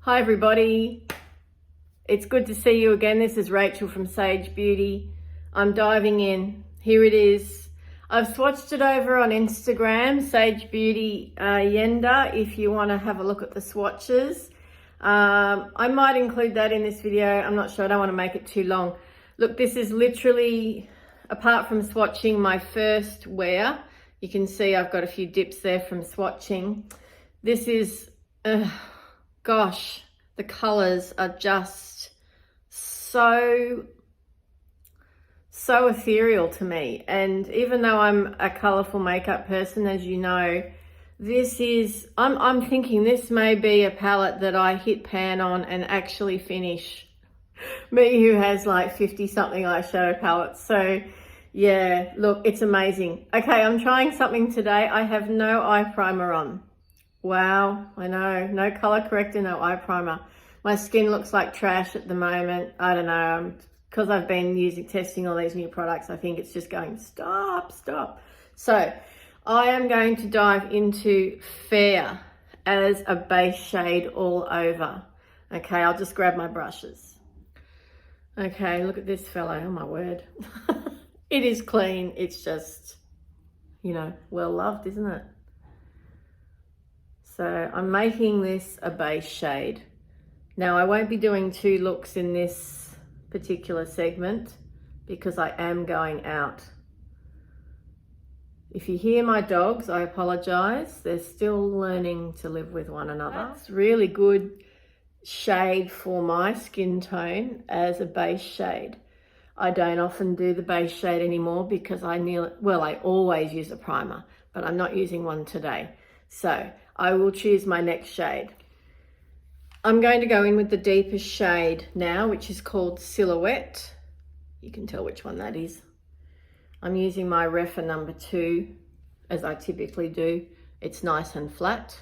Hi everybody, it's good to see you again. This is Rachel from Sage Beauty. I'm diving in. Here it is. I've swatched it over on Instagram, Sage Beauty Yenda, if you want to have a look at the swatches. I might include that in this video. I'm not sure. I don't want to make it too long. Look, this is literally, apart from swatching, my first wear. You can see I've got a few dips there from swatching. This is... gosh, the colors are just so ethereal to me. And even though I'm a colorful makeup person, as you know, this is, I'm thinking this may be a palette that I hit pan on and actually finish. Me who has like 50 something eyeshadow palettes. So yeah, look, it's amazing. Okay, I'm trying something today. I have no eye primer on. Wow, I know, no color corrector, no eye primer. My skin looks like trash at the moment. I don't know, because I've been testing all these new products, I think it's just going, stop. So I am going to dive into Fair as a base shade all over. Okay, I'll just grab my brushes. Okay, look at this fellow, oh my word. It is clean, it's just, you know, well loved, isn't it? So I'm making this a base shade. Now I won't be doing two looks in this particular segment because I am going out. If you hear my dogs, I apologize. They're still learning to live with one another. It's really good shade for my skin tone as a base shade. I don't often do the base shade anymore because I always use a primer, but I'm not using one today. So I will choose my next shade. I'm going to go in with the deepest shade now, which is called Silhouette. You can tell which one that is. I'm using my Refa number 2, as I typically do. It's nice and flat.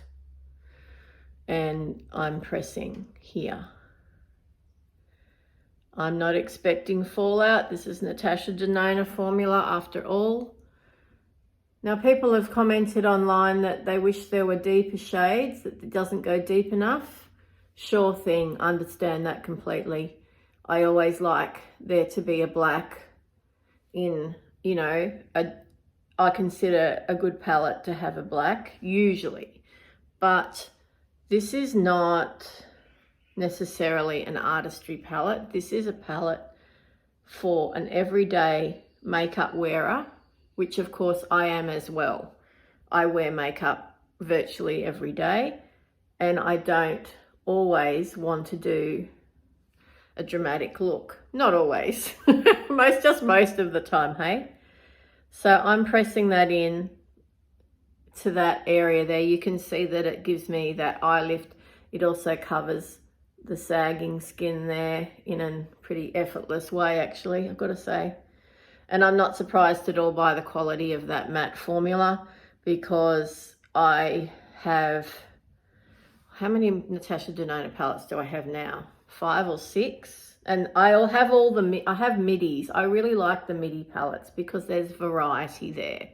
And I'm pressing here. I'm not expecting fallout. This is Natasha Denona formula after all. Now, people have commented online that they wish there were deeper shades, that it doesn't go deep enough. Sure thing, understand that completely. I always like there to be a black in, you know, I consider a good palette to have a black, usually. But this is not necessarily an artistry palette. This is a palette for an everyday makeup wearer, which of course I am as well. I wear makeup virtually every day and I don't always want to do a dramatic look. Not always, most of the time, hey? So I'm pressing that in to that area there. You can see that it gives me that eye lift. It also covers the sagging skin there in a pretty effortless way, actually, I've got to say. And I'm not surprised at all by the quality of that matte formula because I have, how many Natasha Denona palettes do I have now? 5 or 6? And I'll have I have midis. I really like the midi palettes because there's variety there.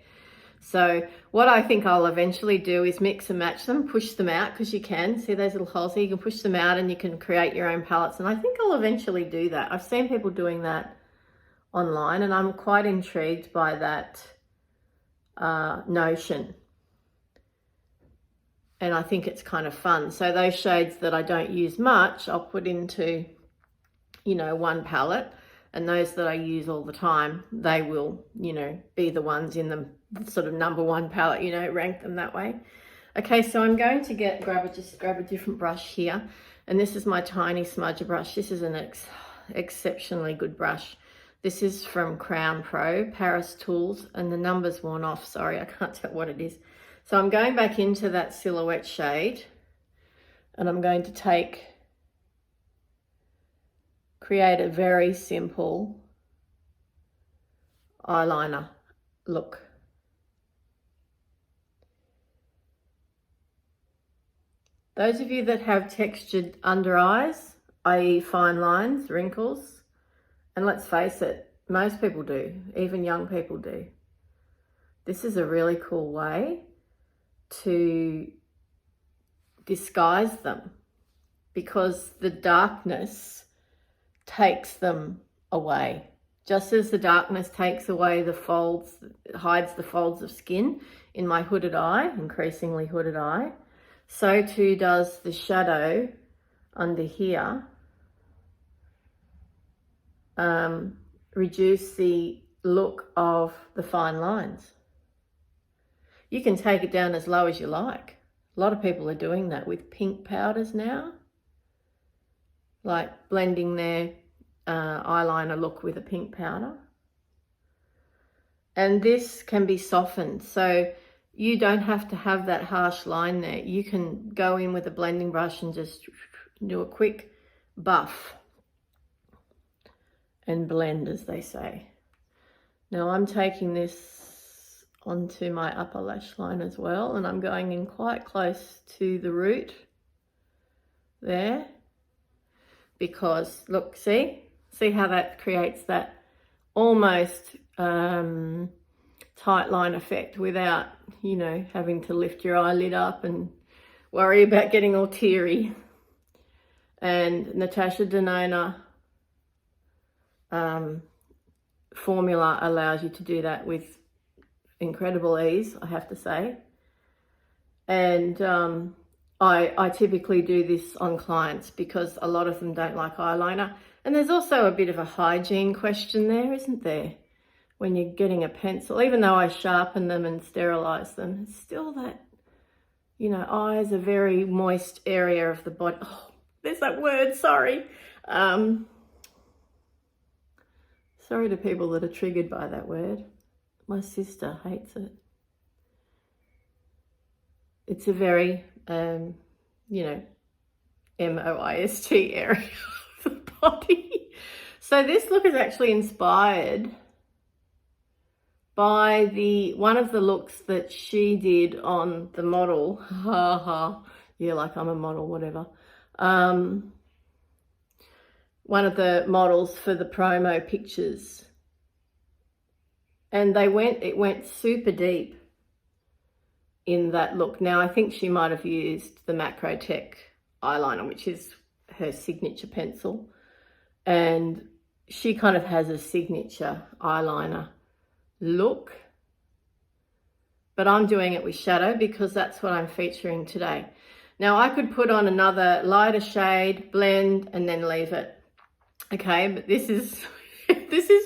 So what I think I'll eventually do is mix and match them, push them out, because you can see those little holes here. You can push them out and you can create your own palettes. And I think I'll eventually do that. I've seen people doing that online and I'm quite intrigued by that notion, and I think it's kind of fun. So those shades that I don't use much, I'll put into, you know, one palette, and those that I use all the time, they will, you know, be the ones in the sort of number 1 palette, you know, rank them that way. Okay, so I'm going to grab a different brush here, and this is my tiny smudger brush. This is an exceptionally good brush. This is from Crown Pro, Paris Tools, and the number's worn off. Sorry, I can't tell what it is. So I'm going back into that Silhouette shade, and I'm going to create a very simple eyeliner look. Those of you that have textured under eyes, i.e. fine lines, wrinkles, and let's face it, most people do, even young people do. This is a really cool way to disguise them. because the darkness takes them away. Just as the darkness takes away the folds, hides the folds of skin in my hooded eye, increasingly hooded eye, so too does the shadow under here reduce the look of the fine lines. You can take it down as low as you like. A lot of people are doing that with pink powders now, like blending their eyeliner look with a pink powder. And this can be softened, so you don't have to have that harsh line there. You can go in with a blending brush and just do a quick buff and blend, as they say. Now I'm taking this onto my upper lash line as well, and I'm going in quite close to the root there, because look, see how that creates that almost tight line effect without, you know, having to lift your eyelid up and worry about getting all teary. And Natasha Denona formula allows you to do that with incredible ease, I have to say. And I typically do this on clients because a lot of them don't like eyeliner. And there's also a bit of a hygiene question there, isn't there? When you're getting a pencil, even though I sharpen them and sterilize them, it's still that, you know, eye is a very moist area of the body. Oh, there's that word, sorry. Sorry to people that are triggered by that word. My sister hates it. It's a very, you know, moist area of the body. So this look is actually inspired by one of the looks that she did on the model. Yeah, like I'm a model, whatever. One of the models for the promo pictures. And it went super deep in that look. Now, I think she might have used the Macro Tech eyeliner, which is her signature pencil. And she kind of has a signature eyeliner look. But I'm doing it with shadow because that's what I'm featuring today. Now, I could put on another lighter shade, blend, and then leave it. Okay, but this is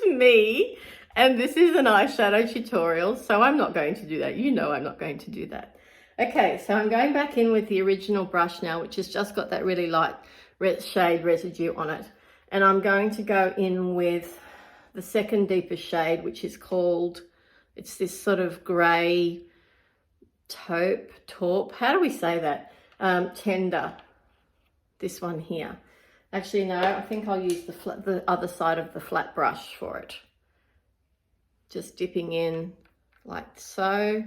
me, and this is an eyeshadow tutorial, so I'm not going to do that. You know I'm not going to do that. Okay, so I'm going back in with the original brush now, which has just got that really light shade residue on it. And I'm going to go in with the second deepest shade, which is called, it's this sort of grey taupe. How do we say that? Tender, this one here. Actually, no, I think I'll use the other side of the flat brush for it. Just dipping in like so.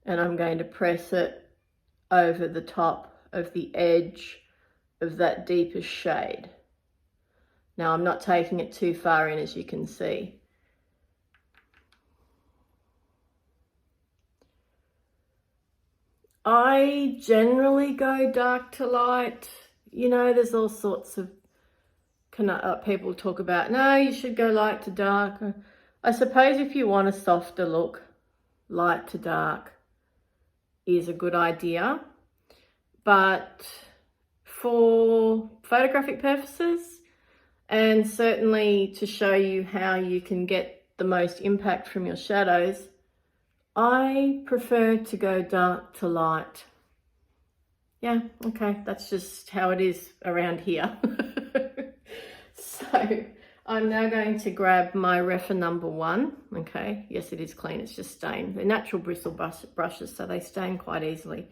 And I'm going to press it over the top of the edge of that deepest shade. Now, I'm not taking it too far in, as you can see. I generally go dark to light. You know, there's all sorts of people talk about, no, you should go light to dark. I suppose if you want a softer look, light to dark is a good idea. But for photographic purposes, and certainly to show you how you can get the most impact from your shadows, I prefer to go dark to light. Yeah, okay, that's just how it is around here. So I'm now going to grab my Refa number 1. Okay, yes, it is clean, it's just stained. They're natural bristle brushes, so they stain quite easily.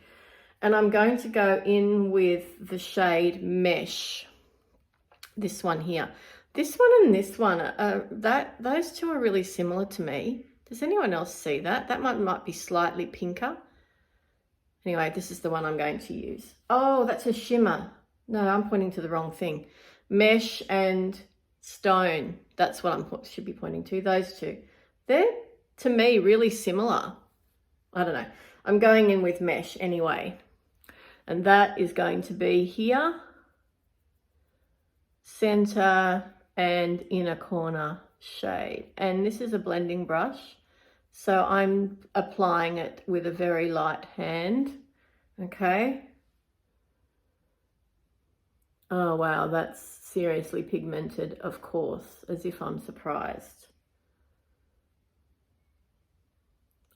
And I'm going to go in with the shade Mesh, this one here. This one and this one, those two are really similar to me. Does anyone else see that? That might be slightly pinker. Anyway, this is the one I'm going to use. Oh, that's a shimmer. No, I'm pointing to the wrong thing. Mesh and Stone. That's what I should be pointing to, those two. They're, to me, really similar. I don't know. I'm going in with Mesh anyway. And that is going to be here, center and inner corner shade. And this is a blending brush, so I'm applying it with a very light hand. Okay. Oh wow, that's seriously pigmented, of course, as if I'm surprised.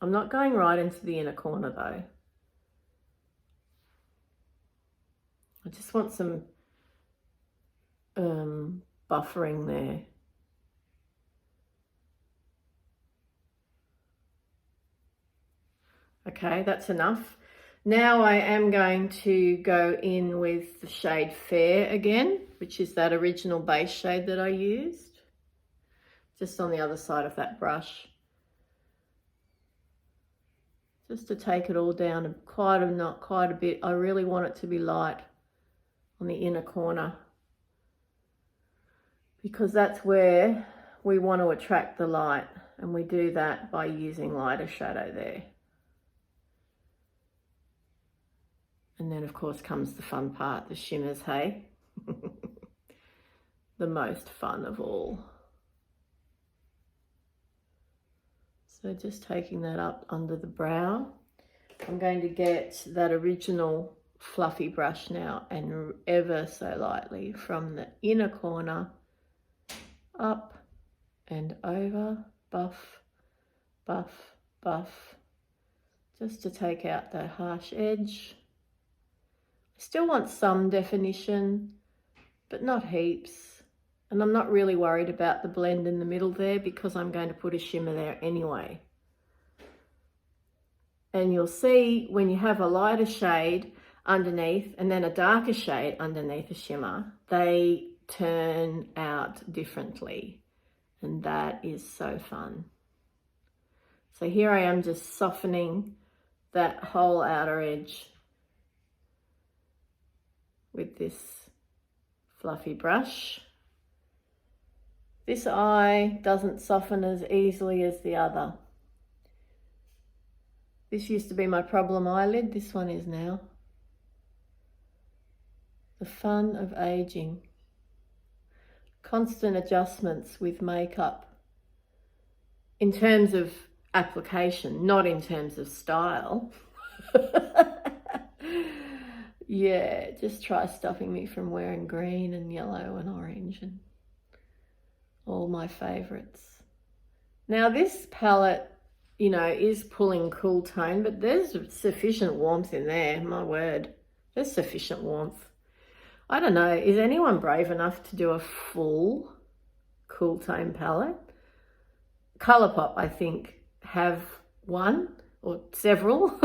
I'm not going right into the inner corner though. I just want some buffering there. Okay, that's enough. Now I am going to go in with the shade Fair again, which is that original base shade that I used, just on the other side of that brush. Just to take it all down not quite a bit. I really want it to be light on the inner corner, because that's where we want to attract the light, and we do that by using lighter shadow there. And then of course comes the fun part, the shimmers, hey? The most fun of all. So just taking that up under the brow. I'm going to get that original fluffy brush now and ever so lightly from the inner corner up and over, buff, buff, buff, just to take out that harsh edge. I still want some definition, but not heaps. And I'm not really worried about the blend in the middle there, because I'm going to put a shimmer there anyway. And you'll see when you have a lighter shade underneath and then a darker shade underneath a shimmer, they turn out differently. And that is so fun. So here I am just softening that whole outer edge with this fluffy brush. This eye doesn't soften as easily as the other. This used to be my problem eyelid, this one is now. The fun of aging. Constant adjustments with makeup in terms of application, not in terms of style. Yeah, just try stopping me from wearing green and yellow and orange and all my favorites. Now this palette, you know, is pulling cool tone, but there's sufficient warmth in there, my word. There's sufficient warmth. I don't know, is anyone brave enough to do a full cool tone palette? Colourpop, I think, have one or several,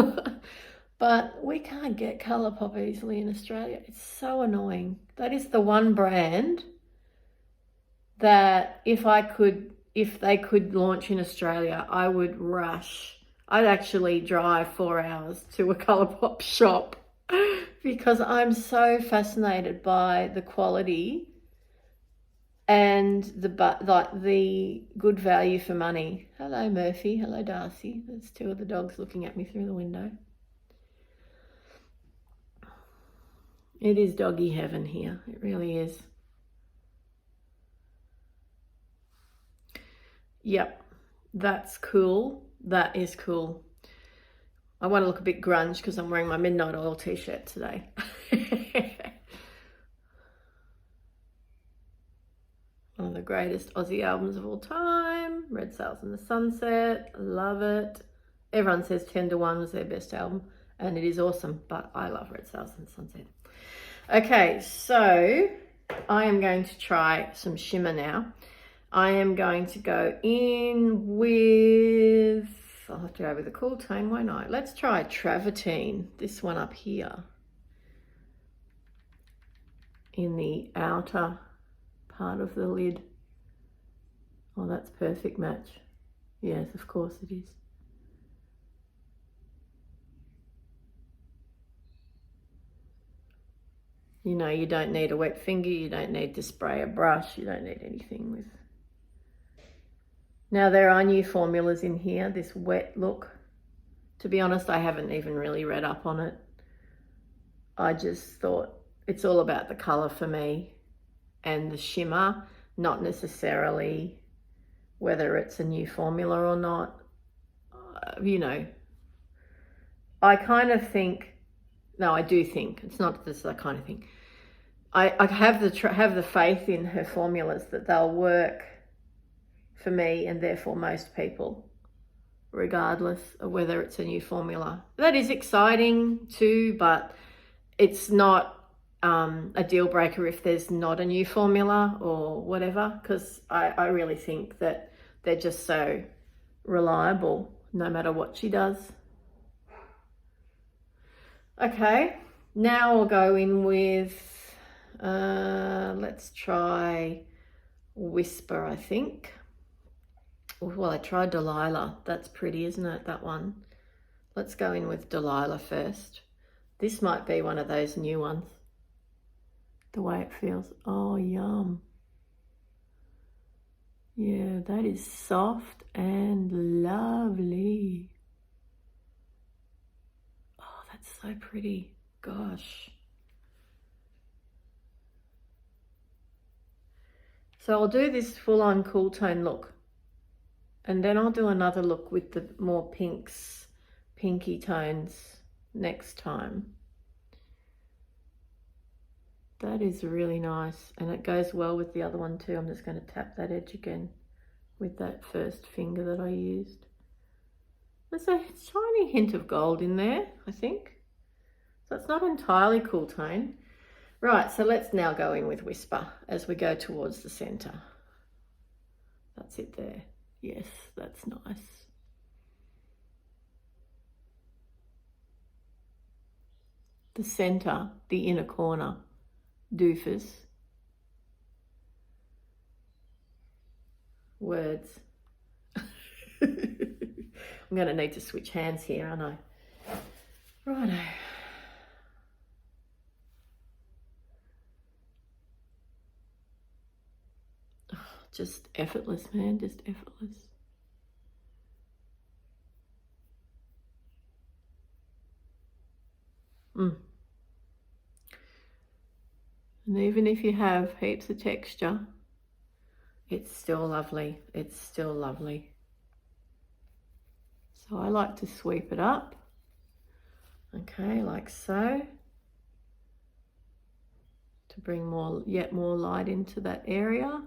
but we can't get Colourpop easily in Australia. It's so annoying. That is the one brand that if they could launch in Australia, I would rush. I'd actually drive 4 hours to a Colourpop shop because I'm so fascinated by the quality and the good value for money. Hello Murphy, hello Darcy. There's two of the dogs looking at me through the window. It is doggy heaven here, it really is. Yep, that's cool. That is cool. I want to look a bit grunge because I'm wearing my Midnight Oil t-shirt today. One of the greatest Aussie albums of all time, Red Sails in the Sunset. Love it. Everyone says 10 to 1 was their best album, and it is awesome, but I love Red Sails in the Sunset. Okay, so I am going to try some shimmer now. I am going to go in with, I'll have to go with a cool tone, why not? Let's try Travertine, this one up here in the outer part of the lid. Oh, that's perfect match. Yes, of course it is. You know, you don't need a wet finger, you don't need to spray a brush, you don't need anything with. Now there are new formulas in here, this wet look. To be honest, I haven't even really read up on it. I just thought it's all about the color for me and the shimmer, not necessarily whether it's a new formula or not. You know, I kind of think, no, I do think, it's not this I kind of think. I have the faith in her formulas that they'll work for me and therefore most people, regardless of whether it's a new formula. That is exciting too, but it's not a deal breaker if there's not a new formula or whatever, because I really think that they're just so reliable no matter what she does. Okay, now I'll go in with, let's try Whisper, I think. Well, I tried Delilah. That's pretty, isn't it, that one? Let's go in with Delilah first. This might be one of those new ones. The way it feels. Oh, yum. Yeah, that is soft and lovely. Oh, that's so pretty. Gosh. So I'll do this full-on cool tone look. And then I'll do another look with the more pinky tones next time. That is really nice. And it goes well with the other one too. I'm just going to tap that edge again with that first finger that I used. There's a tiny hint of gold in there, I think. So it's not entirely cool tone. Right, so let's now go in with Whisper as we go towards the center. That's it there. Yes, that's nice. The center, the inner corner, doofus. Words. I'm going to need to switch hands here, aren't I? Righto. Just effortless, man, just effortless. And even if you have heaps of texture, it's still lovely. It's still lovely. So I like to sweep it up. Okay, like so. To bring yet more light into that area.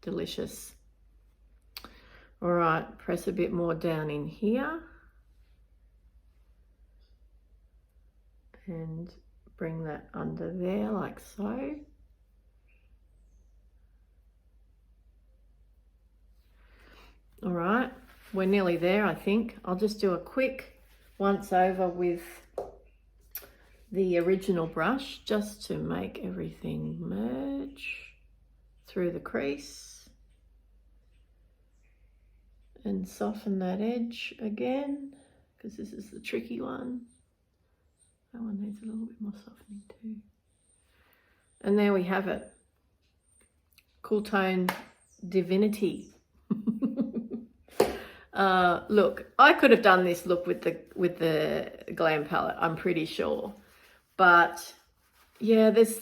Delicious. All right, press a bit more down in here. And bring that under there like so. All right, we're nearly there, I think. I'll just do a quick once over with the original brush just to make everything merge through the crease and soften that edge again, because this is the tricky one. That one needs a little bit more softening too. And there we have it. Cool tone divinity. Look, I could have done this look with the Glam palette, I'm pretty sure. But yeah, there's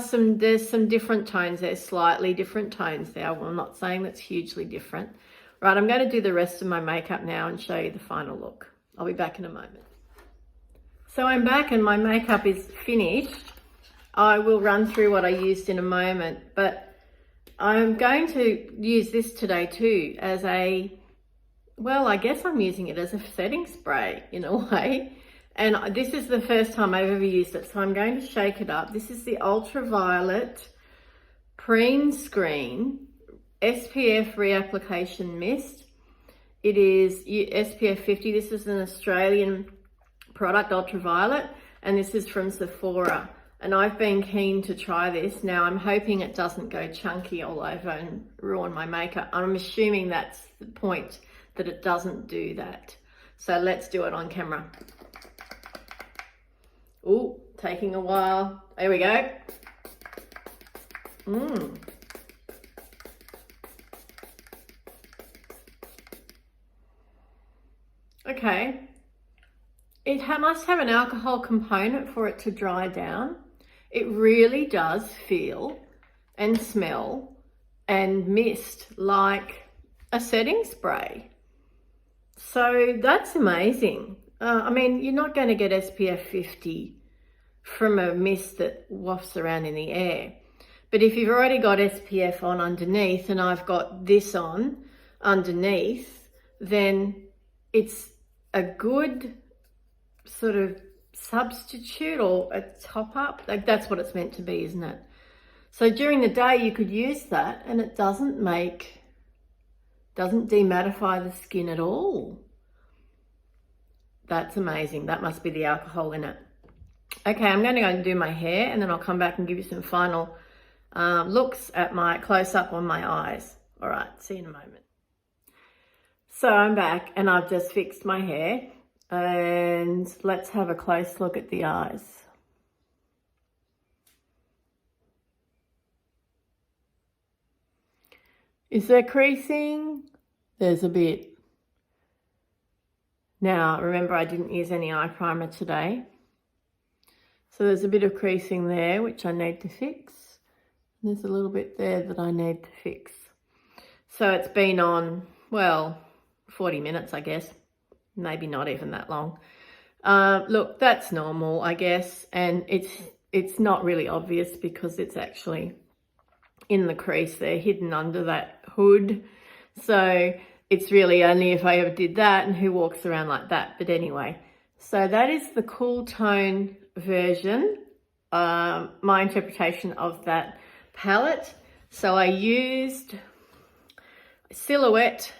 some different tones there, slightly different tones there. Well, I'm not saying that's hugely different. Right, I'm going to do the rest of my makeup now and show you the final look. I'll be back in a moment. So I'm back and my makeup is finished. I will run through what I used in a moment, but I'm going to use this today too as well, I guess I'm using it as a setting spray in a way. And this is the first time I've ever used it, so I'm going to shake it up. This is the Ultra Violette Preen Screen SPF Reapplication Mist. It is SPF 50. This is an Australian product, Ultra Violette, and this is from Sephora. And I've been keen to try this. Now I'm hoping it doesn't go chunky all over and ruin my makeup. I'm assuming that's the point, that it doesn't do that. So let's do it on camera. Oh, taking a while. There we go. Okay. It must have an alcohol component for it to dry down. It really does feel and smell and mist like a setting spray. So that's amazing. I mean, you're not going to get SPF 50 from a mist that wafts around in the air. But if you've already got SPF on underneath and I've got this on underneath, then it's a good sort of substitute or a top up. Like, that's what it's meant to be, isn't it? So during the day you could use that and it doesn't dematify the skin at all. That's amazing. That must be the alcohol in it. Okay, I'm going to go and do my hair and then I'll come back and give you some final looks at my close-up on my eyes. All right, see you in a moment. So I'm back and I've just fixed my hair and let's have a close look at the eyes. Is there creasing? There's a bit. Now, remember I didn't use any eye primer today. So there's a bit of creasing there, which I need to fix. And there's a little bit there that I need to fix. So it's been on, well, 40 minutes, I guess. Maybe not even that long. Look, that's normal, I guess. And it's not really obvious because it's actually in the crease there, hidden under that hood. So it's really only if I ever did that, and who walks around like that. But anyway, so that is the cool tone version, my interpretation of that palette. So I used Silhouette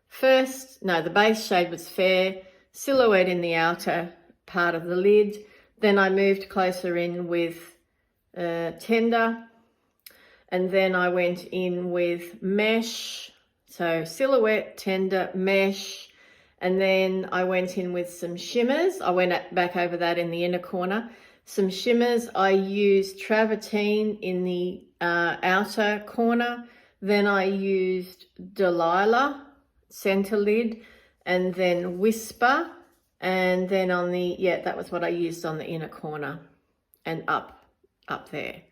first. No, the base shade was Fair, Silhouette in the outer part of the lid. Then I moved closer in with Tender, and then I went in with Mesh. So Silhouette, Tender, Mesh, and then I went in with some shimmers. I went back over that in the inner corner. Some shimmers. I used Travertine in the outer corner. Then I used Delilah, center lid, and then Whisper. And then on the, yeah, that was what I used on the inner corner and up there.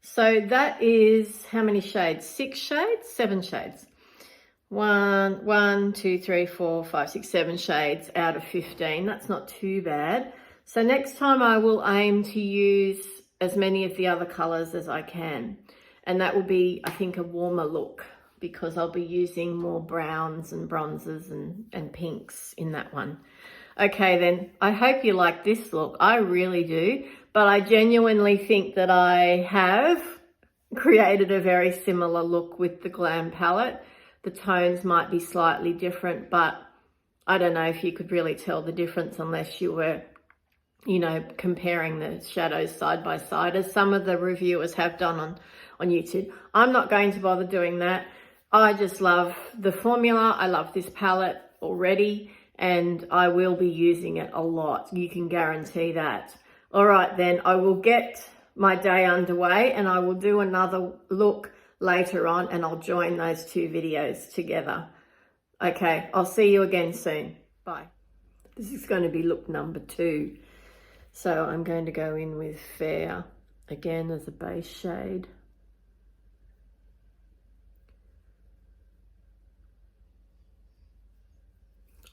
So that is how many shades? 6 shades? 7 shades. 1, 2, 3, 4, 5, 6, 7 shades out of 15. That's not too bad. So next time I will aim to use as many of the other colors as I can. And that will be, I think, a warmer look because I'll be using more browns and bronzes and pinks in that one. Okay, then I hope you like this look. I really do. But I genuinely think that I have created a very similar look with the Glam palette. The tones might be slightly different, but I don't know if you could really tell the difference unless you were, you know, comparing the shadows side by side, as some of the reviewers have done on YouTube. I'm not going to bother doing that. I just love the formula. I love this palette already, and I will be using it a lot. You can guarantee that. All right, then I will get my day underway and I will do another look later on and I'll join those 2 videos together. Okay, I'll see you again soon. Bye. This is going to be look number 2. So I'm going to go in with Fair again as a base shade.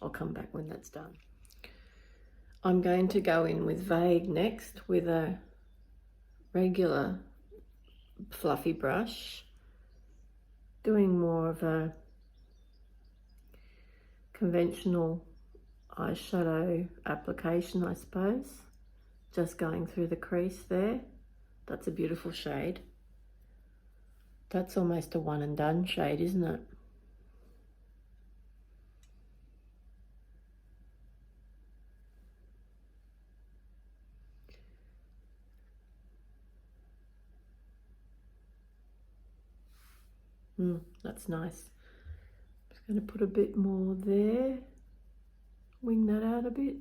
I'll come back when that's done. I'm going to go in with Vague next with a regular fluffy brush, doing more of a conventional eyeshadow application, I suppose. Just going through the crease there. That's a beautiful shade. That's almost a one and done shade, isn't it? That's nice. Just going to put a bit more there. Wing that out a bit.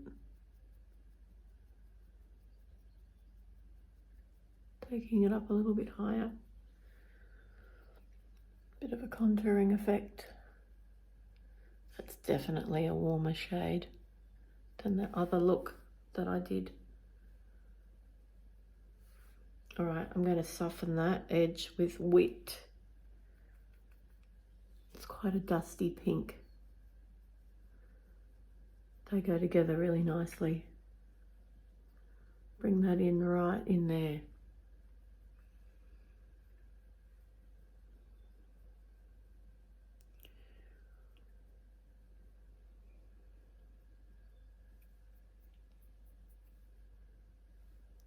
taking it up a little bit higher. Bit of a contouring effect. That's definitely a warmer shade than the other look that I did. All right, I'm going to soften that edge with Wit. It's quite a dusty pink. They go together really nicely. Bring that in right in there.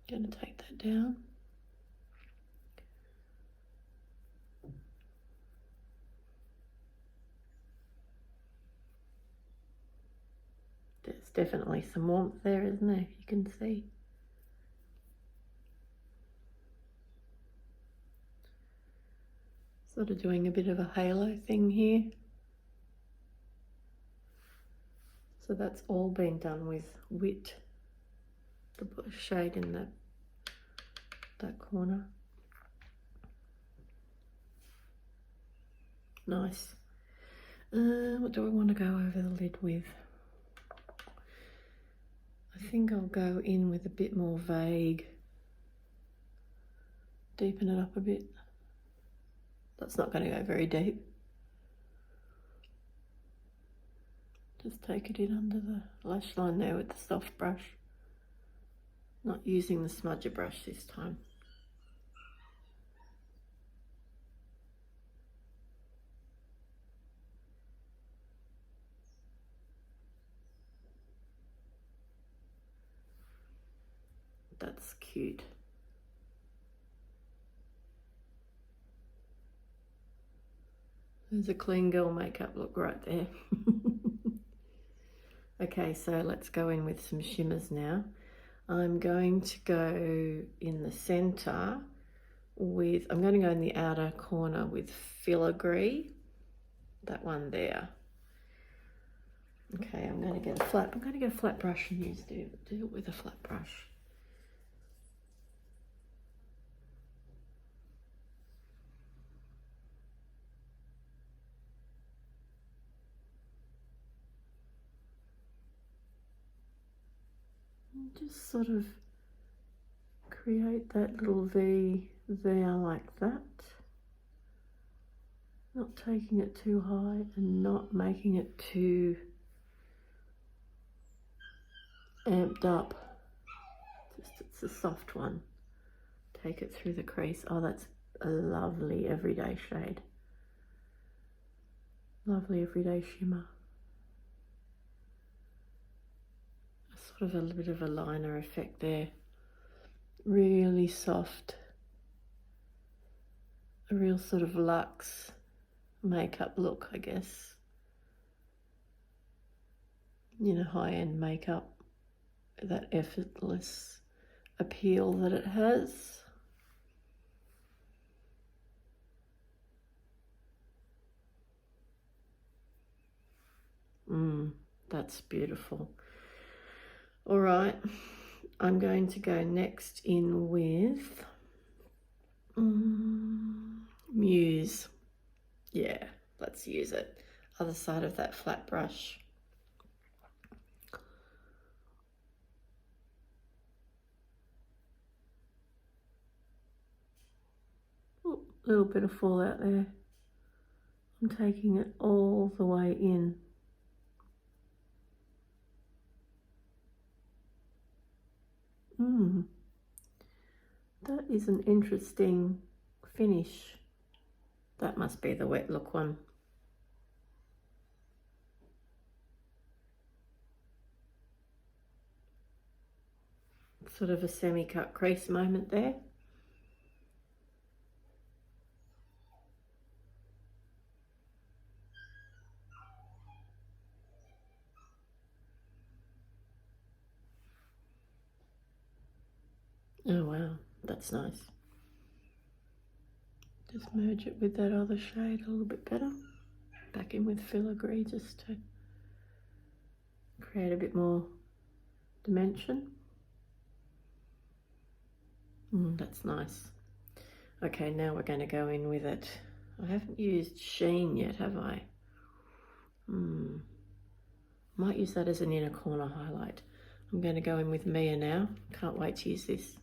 Going to take that down. There's definitely some warmth there, isn't there? You can see. Sort of doing a bit of a halo thing here. So that's all been done with Wit, the shade in that corner. Nice. What do I want to go over the lid with? I think I'll go in with a bit more vague. Deepen it up a bit. That's not going to go very deep. Just take it in under the lash line there with the soft brush. Not using the smudger brush this time. That's cute. There's a clean girl makeup look right there. Okay, so let's go in with some shimmers now. I'm going to go in the center with, I'm going to go in the outer corner with Filigree, that one there. Okay, I'm going to get a flat brush and do it with a flat brush. Just sort of create that little V there like that. Not taking it too high and not making it too amped up. Just it's a soft one. Take it through the crease. Oh, that's a lovely everyday shade. Lovely everyday shimmer. Sort of a bit of a liner effect there. Really soft. A real sort of luxe makeup look, I guess. You know, high-end makeup. That effortless appeal that it has. That's beautiful. All right, I'm going to go next in with Muse. Yeah, let's use it. Other side of that flat brush. Ooh, little bit of fallout there. I'm taking it all the way in. That is an interesting finish. That must be the wet look one. Sort of a semi-cut crease moment there. Oh wow, that's nice. Just merge it with that other shade a little bit better. Back in with Filigree just to create a bit more dimension. That's nice. Okay, now we're going to go in with it. I haven't used Sheen yet, have I? Might use that as an inner corner highlight. I'm going to go in with Mia now. Can't wait to use this.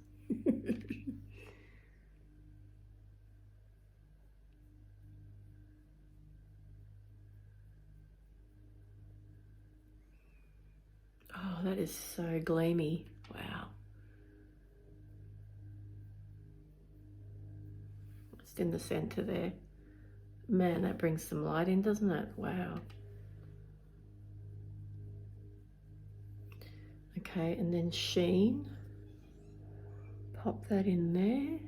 Oh, that is so gleamy. Wow. Just in the center there. Man, that brings some light in, doesn't it? Wow. Okay, and then Sheen. Pop that in there.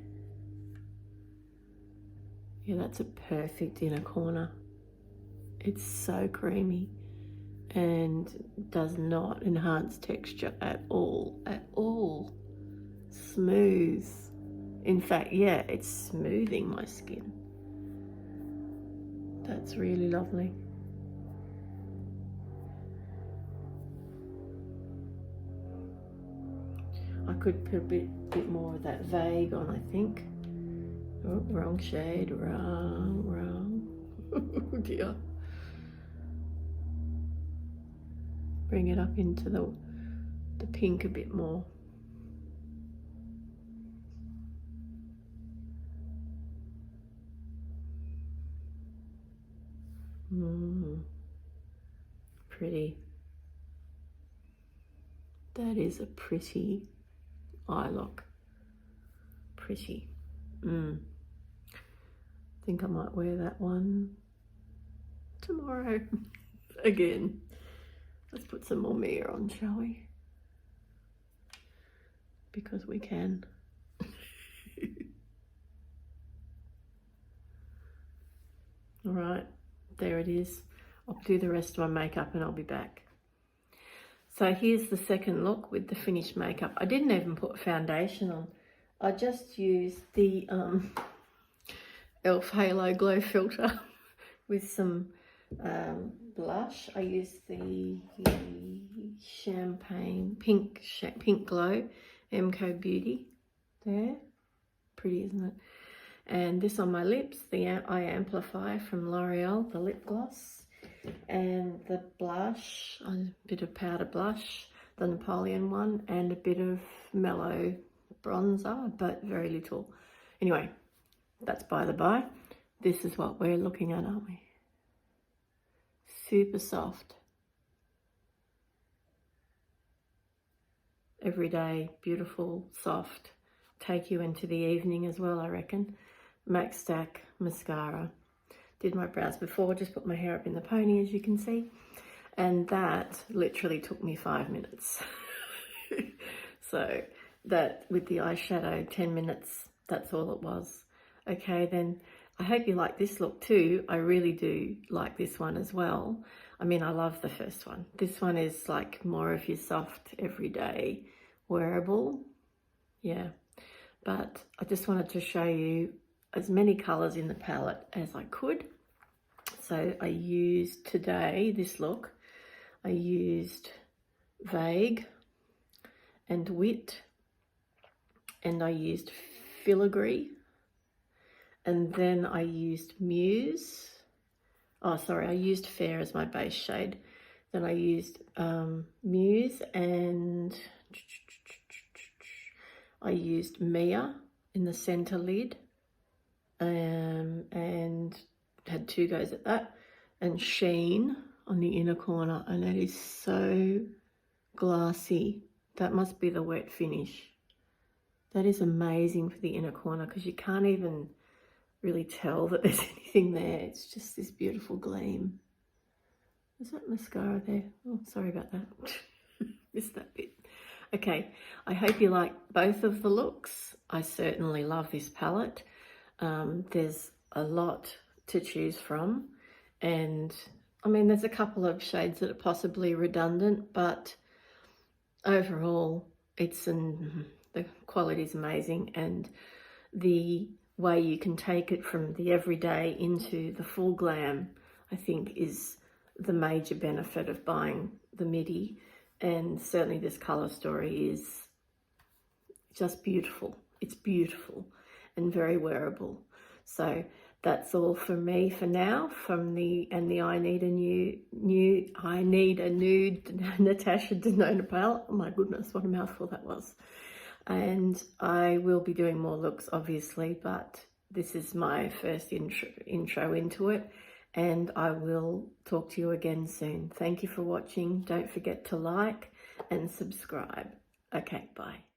Yeah, that's a perfect inner corner. It's so creamy and does not enhance texture at all, Smooth. In fact, yeah, it's smoothing my skin. That's really lovely. I could put a bit more of that Vague on, I think. Oh, wrong shade, wrong. Oh dear. Bring it up into the pink a bit more. Pretty. That is a pretty eye look. Pretty. I think I might wear that one tomorrow again. Let's put some more Mia on, shall we? Because we can. All right, there it is. I'll do the rest of my makeup and I'll be back. So here's the second look with the finished makeup. I didn't even put foundation on. I just used the e.l.f. Halo Glow filter with some blush. I used the champagne pink glow MCO Beauty. There, pretty, isn't it? And this on my lips, the Eye Amplifier from L'Oreal, the lip gloss, and the blush, a bit of powder blush, the Napoleon one, and a bit of mellow bronzer, but very little. Anyway, that's by the by. This is what we're looking at, aren't we? Super soft. Everyday, beautiful, soft. Take you into the evening as well, I reckon. MAC Stack mascara. Did my brows before, just put my hair up in the pony, as you can see. And that literally took me 5 minutes. So that with the eyeshadow, 10 minutes, that's all it was. Okay, then I hope you like this look too. I really do like this one as well. I mean, I love the first one. This one is like more of your soft, everyday wearable. Yeah, but I just wanted to show you as many colours in the palette as I could. So I used today, this look, I used Vague and Wit, and I used Filigree, and then I used Muse. Oh, sorry, I used Fair as my base shade. Then I used Muse, and I used Mia in the center lid, and had 2 goes at that, and Sheen on the inner corner, and that is so glassy. That must be the wet finish. That is amazing for the inner corner because you can't even really tell that there's anything there. It's just this beautiful gleam. Is that mascara there? Oh, sorry about that. Missed that bit. Okay, I hope you like both of the looks. I certainly love this palette. There's a lot to choose from, and I mean, there's a couple of shades that are possibly redundant, but overall, the quality is amazing, and the way you can take it from the everyday into the full glam, I think, is the major benefit of buying the MIDI. And certainly this color story is just beautiful. it's beautiful and very wearable. So that's all from me for now, from the I Need a Nude Natasha Denona palette. Oh my goodness, what a mouthful that was. And I will be doing more looks, obviously, but this is my first intro into it, and I will talk to you again soon. Thank you for watching. Don't forget to like and subscribe. Okay, bye.